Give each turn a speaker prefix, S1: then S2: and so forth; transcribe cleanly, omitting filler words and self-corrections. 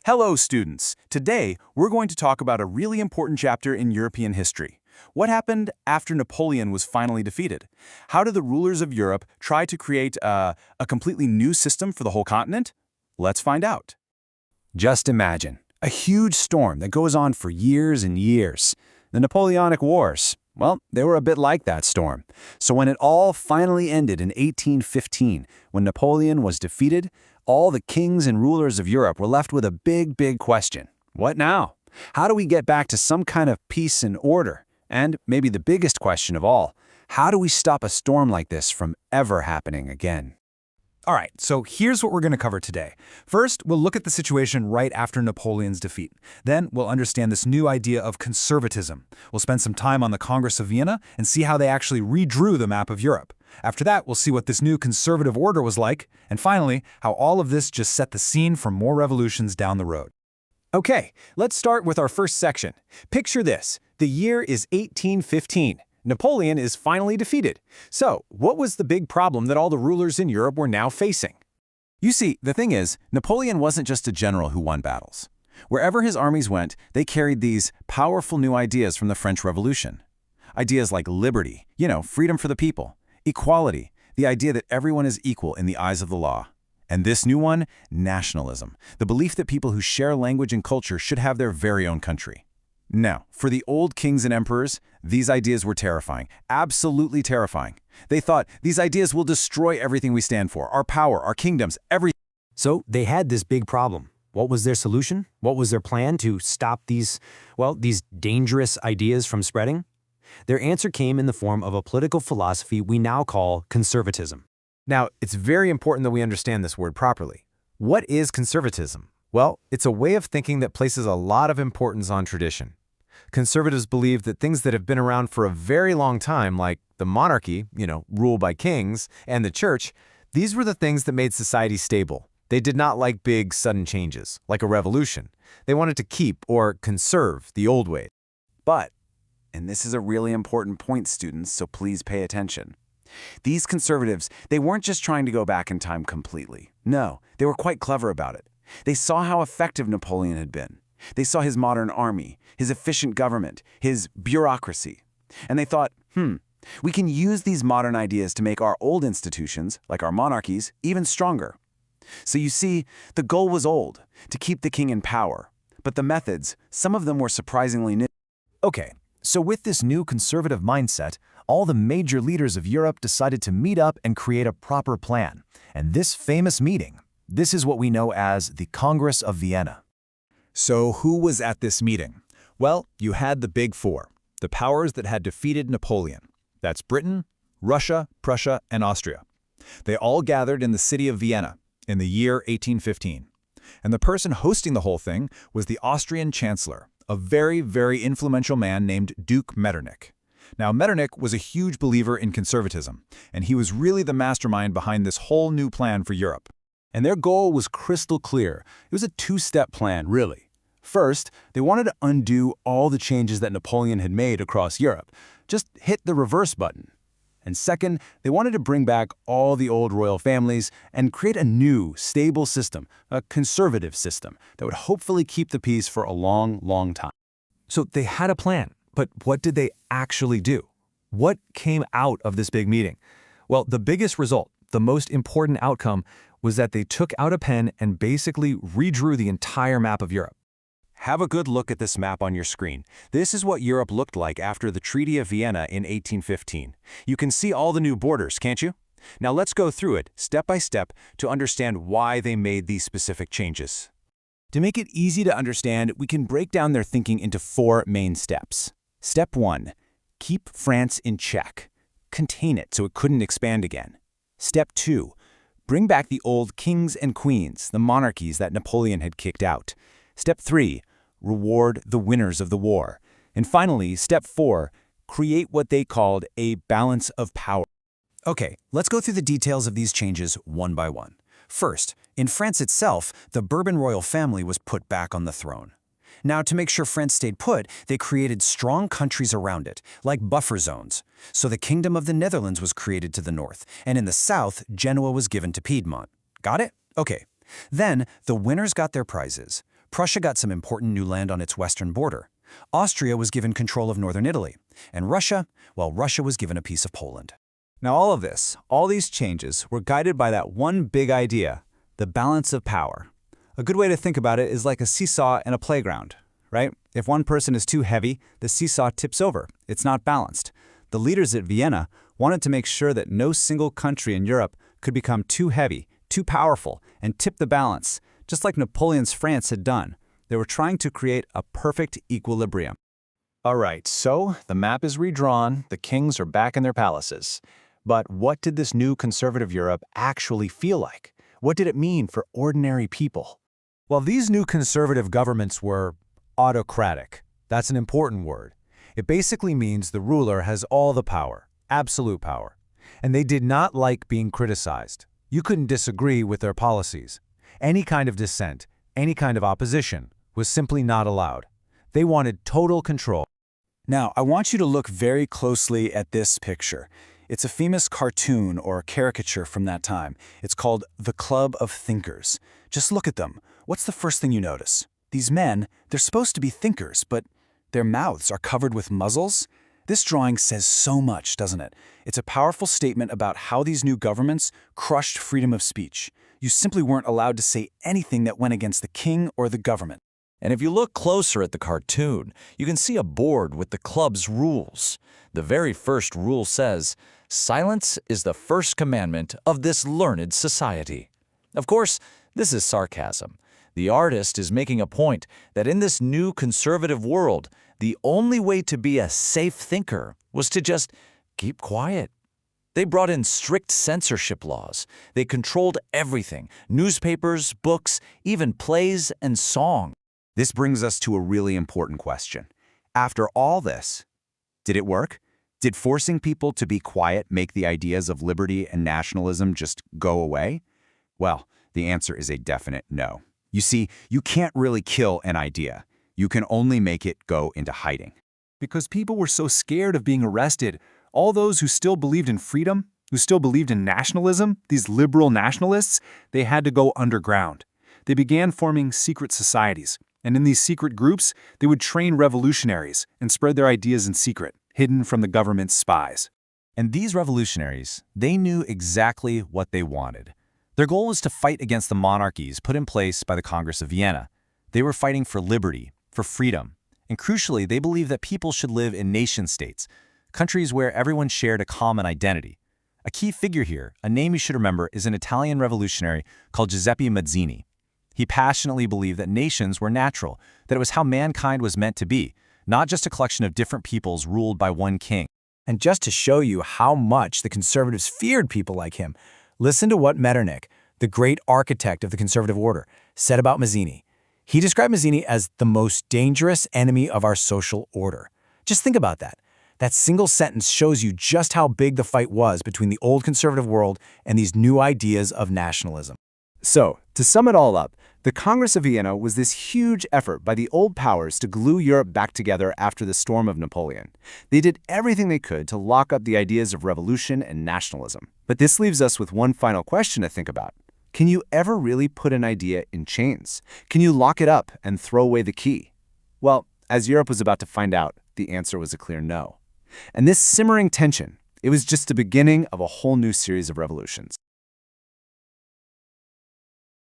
S1: Hello, students. Today, we're going to talk about a really important chapter in European history. What happened after Napoleon was finally defeated? How did the rulers of Europe try to create a completely new system for the whole continent? Let's find out.
S2: Just imagine, a huge storm that goes on for years and years. The Napoleonic Wars, well, they were a bit like that storm. So when it all finally ended in 1815, when Napoleon was defeated, all the kings and rulers of Europe were left with a big question. What now? How do we get back to some kind of peace and order? And maybe the biggest question of all, how do we stop a storm like this from ever happening again?
S3: All right, so here's what we're going to cover today. First, we'll look at the situation right after Napoleon's defeat. Then, we'll understand this new idea of conservatism. We'll spend some time on the Congress of Vienna and see how they actually redrew the map of Europe. After that, we'll see what this new conservative order was like. And finally, how all of this just set the scene for more revolutions down the road.
S4: Okay, let's start with our first section. Picture this. The year is 1815. Napoleon is finally defeated. So, what was the big problem that all the rulers in Europe were now facing?
S1: You see, the thing is, Napoleon wasn't just a general who won battles. Wherever his armies went, they carried these powerful new ideas from the French Revolution. Ideas like liberty, freedom for the people, equality, the idea that everyone is equal in the eyes of the law. And this new one, nationalism, the belief that people who share language and culture should have their very own country. Now, for the old kings and emperors, these ideas were terrifying, absolutely terrifying. They thought, these ideas will destroy everything we stand for, our power, our kingdoms, everything.
S4: So, they had this big problem. What was their solution? What was their plan to stop these dangerous ideas from spreading? Their answer came in the form of a political philosophy we now call conservatism. Now, it's very important that we understand this word properly. What is conservatism? Well, it's a way of thinking that places a lot of importance on tradition. Conservatives believe that things that have been around for a very long time, like the monarchy, rule by kings, and the church, these were the things that made society stable. They did not like big, sudden changes, like a revolution. They wanted to keep or conserve the old ways.
S1: But, and this is a really important point, students, so please pay attention. These conservatives, they weren't just trying to go back in time completely. No, they were quite clever about it. They saw how effective Napoleon had been. They saw his modern army, his efficient government, his bureaucracy. And they thought, we can use these modern ideas to make our old institutions, like our monarchies, even stronger. So you see, the goal was old, to keep the king in power. But the methods, some of them were surprisingly new.
S2: Okay, so with this new conservative mindset, all the major leaders of Europe decided to meet up and create a proper plan. And this famous meeting, this is what we know as the Congress of Vienna.
S3: So who was at this meeting? Well, you had the Big Four, the powers that had defeated Napoleon. That's Britain, Russia, Prussia, and Austria. They all gathered in the city of Vienna in the year 1815. And the person hosting the whole thing was the Austrian chancellor, a very influential man named Duke Metternich. Now, Metternich was a huge believer in conservatism, and he was really the mastermind behind this whole new plan for Europe.
S1: And their goal was crystal clear. It was a two-step plan, really. First, they wanted to undo all the changes that Napoleon had made across Europe. Just hit the reverse button. And second, they wanted to bring back all the old royal families and create a new, stable system, a conservative system, that would hopefully keep the peace for a long time.
S3: So they had a plan, but what did they actually do? What came out of this big meeting? Well, the biggest result, the most important outcome, was that they took out a pen and basically redrew the entire map of Europe.
S4: Have a good look at this map on your screen. This is what Europe looked like after the Treaty of Vienna in 1815. You can see all the new borders, can't you? Now let's go through it step by step to understand why they made these specific changes. To make it easy to understand, we can break down their thinking into 4 main steps. Step 1. Keep France in check. Contain it so it couldn't expand again. Step 2. Bring back the old kings and queens, the monarchies that Napoleon had kicked out. Step 3. Reward the winners of the war. And finally, Step 4. Create what they called a balance of power.
S2: Okay, let's go through the details of these changes one by one. First, in France itself, the Bourbon royal family was put back on the throne. Now, to make sure France stayed put, they created strong countries around it, like buffer zones. So the Kingdom of the Netherlands was created to the north, and in the south, Genoa was given to Piedmont. Got it? Okay. Then, the winners got their prizes. Prussia got some important new land on its western border. Austria was given control of northern Italy. And Russia, well, Russia was given a piece of Poland.
S3: Now all these changes were guided by that one big idea, the balance of power. A good way to think about it is like a seesaw in a playground, right? If one person is too heavy, the seesaw tips over. It's not balanced. The leaders at Vienna wanted to make sure that no single country in Europe could become too heavy, too powerful, and tip the balance, just like Napoleon's France had done. They were trying to create a perfect equilibrium.
S4: All right, so the map is redrawn, the kings are back in their palaces. But what did this new conservative Europe actually feel like? What did it mean for ordinary people?
S1: Well, these new conservative governments were autocratic. That's an important word. It basically means the ruler has all the power, absolute power. And they did not like being criticized. You couldn't disagree with their policies. Any kind of dissent, any kind of opposition, was simply not allowed. They wanted total control.
S2: Now, I want you to look very closely at this picture. It's a famous cartoon or caricature from that time. It's called The Club of Thinkers. Just look at them. What's the first thing you notice? These men, they're supposed to be thinkers, but their mouths are covered with muzzles. This drawing says so much, doesn't it? It's a powerful statement about how these new governments crushed freedom of speech. You simply weren't allowed to say anything that went against the king or the government.
S5: And if you look closer at the cartoon, you can see a board with the club's rules. The very first rule says, "Silence is the first commandment of this learned society." Of course, this is sarcasm. The artist is making a point that in this new conservative world, the only way to be a safe thinker was to just keep quiet. They brought in strict censorship laws. They controlled everything, newspapers, books, even plays and song.
S2: This brings us to a really important question. After all this, did it work? Did forcing people to be quiet make the ideas of liberty and nationalism just go away? Well, the answer is a definite no. You see, you can't really kill an idea. You can only make it go into hiding.
S3: Because people were so scared of being arrested, all those who still believed in freedom, who still believed in nationalism, these liberal nationalists, they had to go underground. They began forming secret societies. And in these secret groups, they would train revolutionaries and spread their ideas in secret, hidden from the government's spies.
S1: And these revolutionaries, they knew exactly what they wanted. Their goal was to fight against the monarchies put in place by the Congress of Vienna. They were fighting for liberty, for freedom. And crucially, they believed that people should live in nation-states, countries where everyone shared a common identity. A key figure here, a name you should remember, is an Italian revolutionary called Giuseppe Mazzini. He passionately believed that nations were natural, that it was how mankind was meant to be, not just a collection of different peoples ruled by one king.
S2: And just to show you how much the conservatives feared people like him, listen to what Metternich, the great architect of the conservative order, said about Mazzini. He described Mazzini as the most dangerous enemy of our social order. Just think about that. That single sentence shows you just how big the fight was between the old conservative world and these new ideas of nationalism.
S3: So, to sum it all up, the Congress of Vienna was this huge effort by the old powers to glue Europe back together after the storm of Napoleon. They did everything they could to lock up the ideas of revolution and nationalism. But this leaves us with one final question to think about. Can you ever really put an idea in chains? Can you lock it up and throw away the key? Well, as Europe was about to find out, the answer was a clear no. And this simmering tension, it was just the beginning of a whole new series of revolutions.